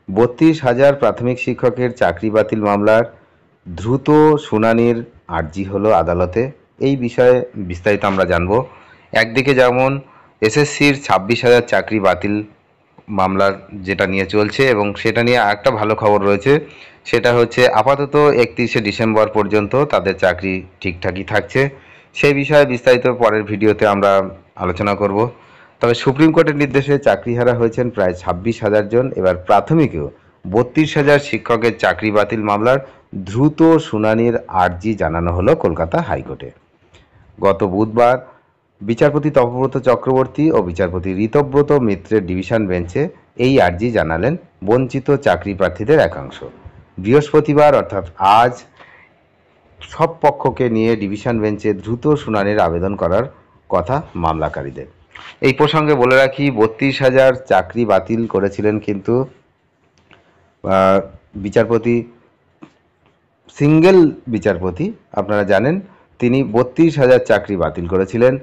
32,000 প্রাথমিক শিক্ষকের চাকরি বাতিল মামলার দ্রুত শুনানির আর্জি হলো আদালতে। এই বিষয়ে বিস্তারিত আমরা জানব। একদিকে যেমন এসএসসির 26,000 চাকরি বাতিল মামলার যেটা নিয়ে চলছে, এবং সেটা নিয়ে একটা ভালো খবর রয়েছে, সেটা হচ্ছে আপাতত 31শে ডিসেম্বর পর্যন্ত তাদের চাকরি ঠিকঠাকই থাকছে। সেই বিষয়ে বিস্তারিত পরের ভিডিওতে আমরা আলোচনা করব। তবে সুপ্রিম কোর্টের নির্দেশে চাকরিহারা হয়েছেন প্রায় 26,000 জন। এবার প্রাথমিকেও 32,000 শিক্ষকের চাকরি বাতিল মামলার দ্রুত শুনানির আর্জি জানানো হলো কলকাতা হাইকোর্টে। গত বুধবার বিচারপতি তপব্রত চক্রবর্তী ও বিচারপতি ঋতব্রত মিত্রের ডিভিশন বেঞ্চে এই আর্জি জানালেন বঞ্চিত চাকরি প্রার্থীদের একাংশ। বৃহস্পতিবার অর্থাৎ আজ সব পক্ষকে নিয়ে ডিভিশন বেঞ্চে দ্রুত শুনানির আবেদন করার কথা মামলাকারীদের। এই প্রসঙ্গে বলে রাখি, 32,000 চাকরি বাতিল করেছিলেন কিন্তু বিচারপতি, সিঙ্গেল বিচারপতি, আপনারা জানেন তিনি 32,000 চাকরি বাতিল করেছিলেন,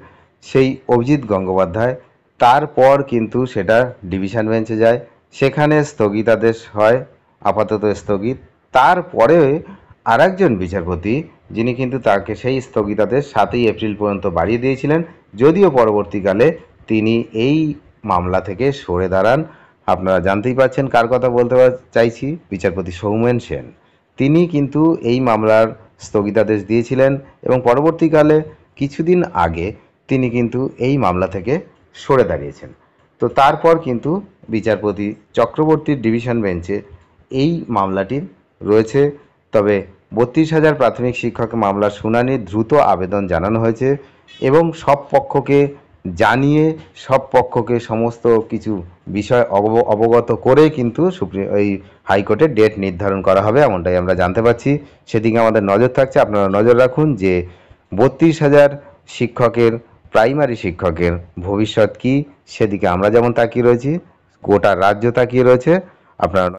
সেই অভিজিৎ গঙ্গোপাধ্যায়। তারপর কিন্তু সেটা ডিভিশন বেঞ্চে যায়, সেখানে স্থগিতাদেশ হয়, আপাতত স্থগিত। তারপরে আরেকজন বিচারপতি যিনি কিন্তু তাকে সেই স্থগিতাদেশ 7ই এপ্রিল পর্যন্ত বাড়িয়ে দিয়েছিলেন, যদিও পরবর্তীকালে তিনি এই মামলা থেকে সরে দাঁড়ান। আপনারা জানতেই পারছেন কার কথা বলতে চাইছি, বিচারপতি সৌমেন সেন। তিনি কিন্তু এই মামলার স্থগিতাদেশ দিয়েছিলেন এবং পরবর্তীকালে কিছুদিন আগে তিনি কিন্তু এই মামলা থেকে সরে দাঁড়িয়েছেন। তো তারপর কিন্তু বিচারপতি চক্রবর্তীর ডিভিশন বেঞ্চে এই মামলাটি রয়েছে। তবে 32,000 প্রাথমিক শিক্ষক মামলার শুনানির দ্রুত আবেদন জানানো হয়েছে এবং সব পক্ষকে জানিয়ে সব পক্ষকে সমস্ত কিছু বিষয় অবগত করে কিন্তু এই হাইকোর্টের ডেট নির্ধারণ করা হবে, এমনটাই আমরা জানতে পারছি। সেদিকে আমাদের নজর থাকছে। আপনারা নজর রাখুন যে 32,000 শিক্ষকের, প্রাইমারি শিক্ষকের ভবিষ্যৎ কী, সেদিকে আমরা যেমন তাকিয়ে রয়েছি, গোটা রাজ্য তাকিয়ে রয়েছে। আপনারা